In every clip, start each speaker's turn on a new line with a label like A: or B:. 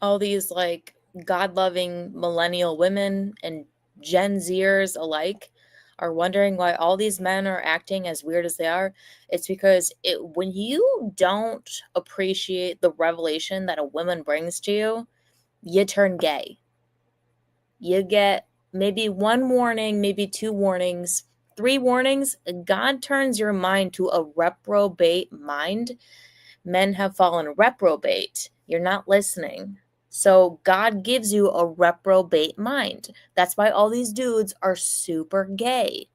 A: all these like God-loving millennial women and Gen Zers alike are wondering why all these men are acting as weird as they are. It's because when you don't appreciate the revelation that a woman brings to you, you turn gay. You get maybe one warning, maybe two warnings, three warnings. God turns your mind to a reprobate mind. Men have fallen reprobate. You're not listening. So God gives you a reprobate mind. That's why all these dudes are super gay.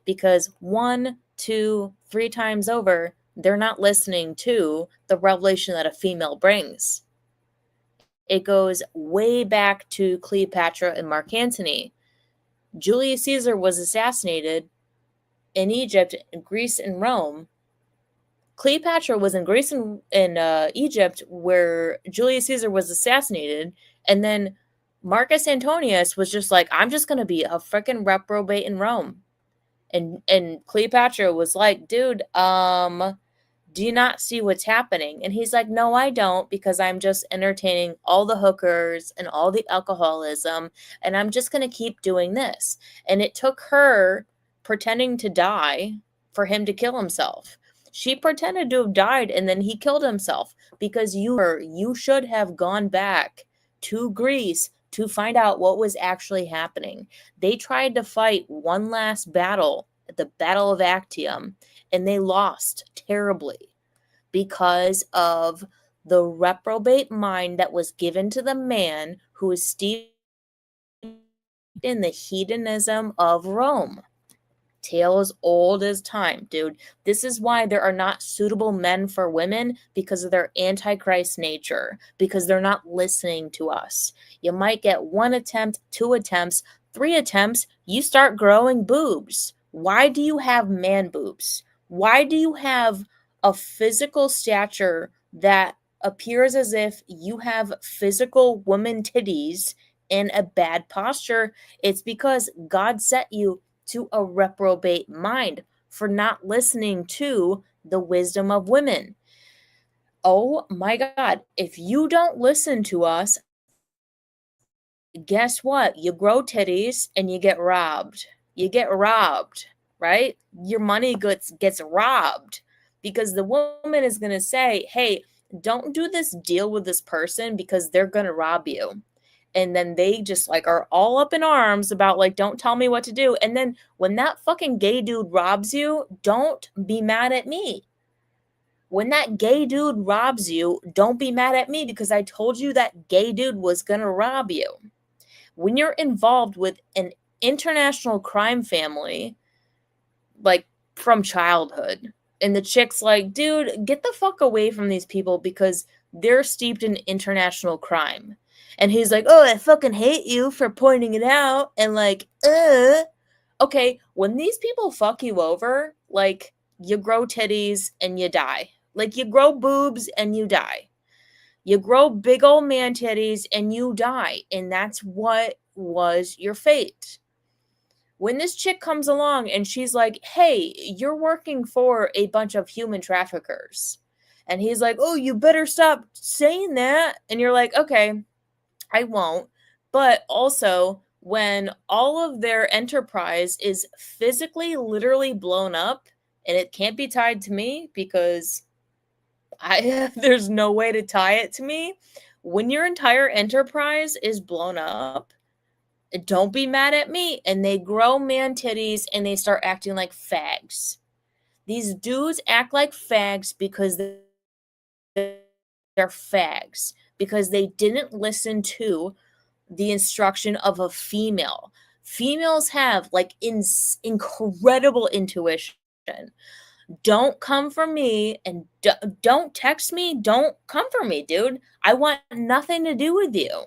A: Because one, two, three times over, they're not listening to the revelation that a female brings. It goes way back to Cleopatra and Mark Antony. Julius Caesar was assassinated in Egypt, Greece, and Rome. Cleopatra was in Greece and in Egypt where Julius Caesar was assassinated, and then Marcus Antonius was just like, I'm just gonna be a freaking reprobate in Rome. And Cleopatra was like, dude, do you not see what's happening? And he's like, no, I don't, because I'm just entertaining all the hookers and all the alcoholism, and I'm just going to keep doing this. And it took her pretending to die for him to kill himself. She pretended to have died, and then he killed himself because you should have gone back to Greece to find out what was actually happening. They tried to fight one last battle at the Battle of Actium, and they lost terribly because of the reprobate mind that was given to the man who is steeped in the hedonism of Rome. Tale as old as time, dude. This is why there are not suitable men for women, because of their antichrist nature, because they're not listening to us. You might get one attempt, two attempts, three attempts, you start growing boobs. Why do you have man boobs? Why do you have a physical stature that appears as if you have physical woman titties in a bad posture? It's because God set you to a reprobate mind for not listening to the wisdom of women. Oh my God. If you don't listen to us, guess what? You grow titties and you get robbed. You get robbed, right? Your money gets robbed because the woman is going to say, hey, don't do this deal with this person because they're going to rob you. And then they just like are all up in arms about like, don't tell me what to do. And then when that fucking gay dude robs you, don't be mad at me. When that gay dude robs you, don't be mad at me because I told you that gay dude was going to rob you. When you're involved with an international crime family, like from childhood, and the chick's like, dude, get the fuck away from these people because they're steeped in international crime. And he's like, oh, I fucking hate you for pointing it out. And like, okay, when these people fuck you over, like, you grow titties and you die. Like, you grow boobs and you die. You grow big old man titties and you die. And that's what was your fate. When this chick comes along and she's like, hey, you're working for a bunch of human traffickers. And he's like, oh, you better stop saying that. And you're like, okay, I won't. But also, when all of their enterprise is physically, literally blown up, and it can't be tied to me because there's no way to tie it to me. When your entire enterprise is blown up, don't be mad at me. And they grow man titties and they start acting like fags. These dudes act like fags because they're fags, because they didn't listen to the instruction of a female. Females have like incredible intuition. Don't come for me and don't text me. Don't come for me, dude. I want nothing to do with you.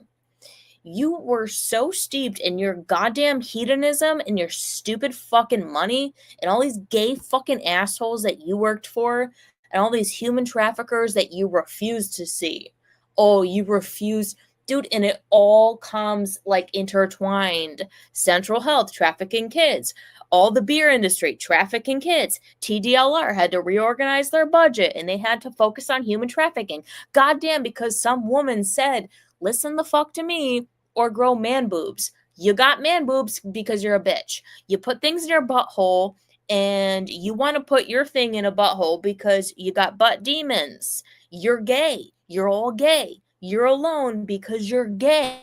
A: You were so steeped in your goddamn hedonism and your stupid fucking money and all these gay fucking assholes that you worked for and all these human traffickers that you refused to see. Oh, you refused. Dude, and it all comes like intertwined. Central Health trafficking kids, all the beer industry trafficking kids. TDLR had to reorganize their budget and they had to focus on human trafficking. Goddamn, because some woman said, listen the fuck to me or grow man boobs. You got man boobs because you're a bitch. You put things in your butthole and you want to put your thing in a butthole because you got butt demons. You're gay. You're all gay. You're alone because you're gay.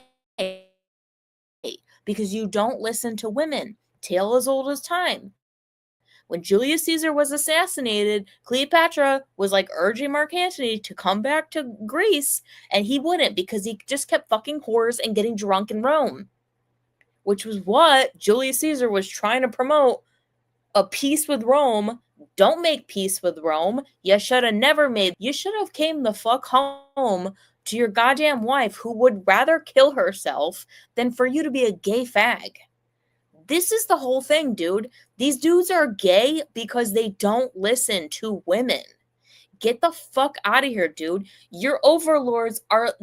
A: Because you don't listen to women. Tale as old as time. When Julius Caesar was assassinated, Cleopatra was like urging Mark Antony to come back to Greece, and he wouldn't because he just kept fucking whores and getting drunk in Rome, which was what Julius Caesar was trying to promote, a peace with Rome. Don't make peace with Rome. You should have never made. You should have came the fuck home to your goddamn wife who would rather kill herself than for you to be a gay fag. This is the whole thing, dude. These dudes are gay because they don't listen to women. Get the fuck out of here, dude. Your overlords are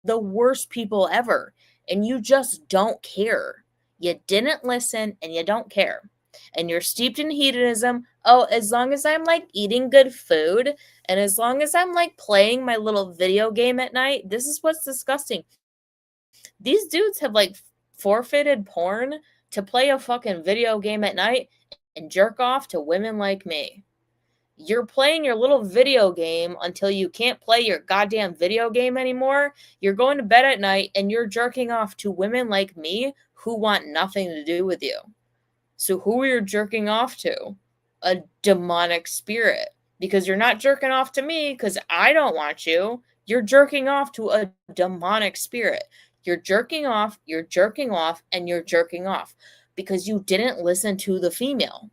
A: the worst people ever, and you just don't care. You didn't listen and you don't care. And you're steeped in hedonism. Oh, as long as I'm like eating good food and as long as I'm like playing my little video game at night, this is what's disgusting. These dudes have like forfeited porn to play a fucking video game at night and jerk off to women like me. You're playing your little video game until you can't play your goddamn video game anymore. You're going to bed at night and you're jerking off to women like me who want nothing to do with you. So who are you jerking off to? A demonic spirit. Because you're not jerking off to me because I don't want you. You're jerking off to a demonic spirit. You're jerking off, and you're jerking off because you didn't listen to the female.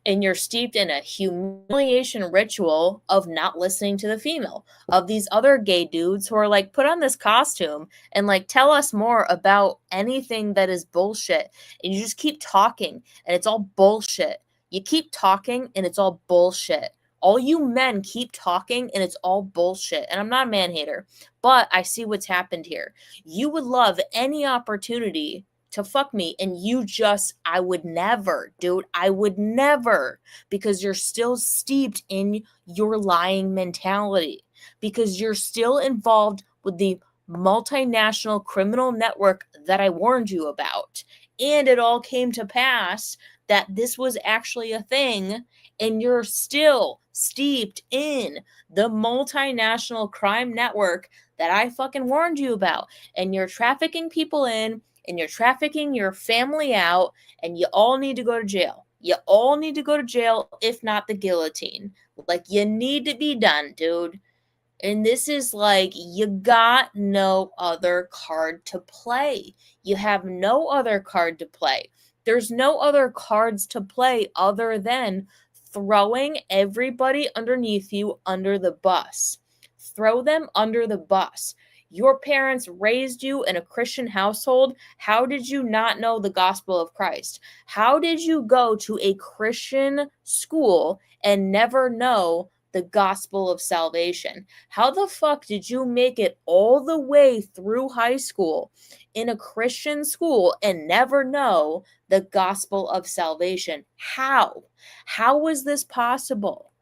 A: And you're steeped in a humiliation ritual of not listening to the female, of these other gay dudes who are like, put on this costume and like tell us more about anything that is bullshit. And you just keep talking and it's all bullshit. You keep talking and it's all bullshit. All you men keep talking and it's all bullshit. And I'm not a man hater, but I see what's happened here. You would love any opportunity to fuck me and I would never, dude. I would never, because you're still steeped in your lying mentality, because you're still involved with the multinational criminal network that I warned you about. And it all came to pass that this was actually a thing, and you're still steeped in the multinational crime network that I fucking warned you about. And you're trafficking people in, and you're trafficking your family out, and you all need to go to jail. You all need to go to jail, if not the guillotine. Like, you need to be done, dude. And this is like, you got no other card to play. You have no other card to play. There's no other cards to play other than throwing everybody underneath you under the bus. Throw them under the bus. Your parents raised you in a Christian household. How did you not know the gospel of Christ? How did you go to a Christian school and never know the gospel of salvation? How the fuck did you make it all the way through high school in a Christian school and never know the gospel of salvation? How? How was this possible?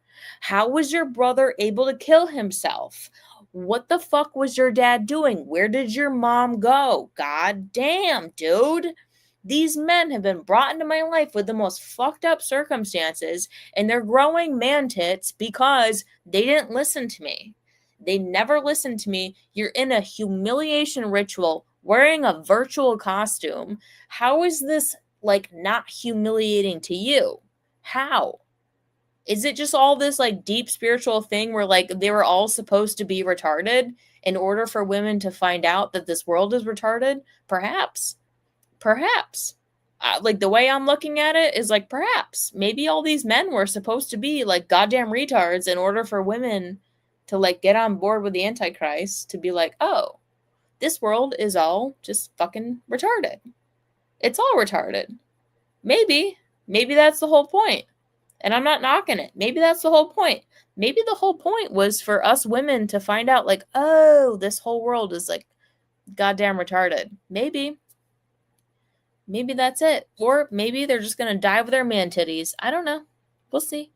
A: How was your brother able to kill himself? What the fuck was your dad doing? Where did your mom go? God damn, dude. These men have been brought into my life with the most fucked up circumstances, and they're growing man tits because they didn't listen to me. They never listened to me. You're in a humiliation ritual wearing a virtual costume. How is this like not humiliating to you? How? Is it just all this like deep spiritual thing where like they were all supposed to be retarded in order for women to find out that this world is retarded? Perhaps. Perhaps. Like the way I'm looking at it is like perhaps. Maybe all these men were supposed to be like goddamn retards in order for women to like get on board with the Antichrist, to be like, oh, this world is all just fucking retarded. It's all retarded. Maybe. Maybe that's the whole point. And I'm not knocking it. Maybe that's the whole point. Maybe the whole point was for us women to find out, like, oh, this whole world is like goddamn retarded. Maybe. Maybe that's it. Or maybe they're just going to die with their man titties. I don't know. We'll see.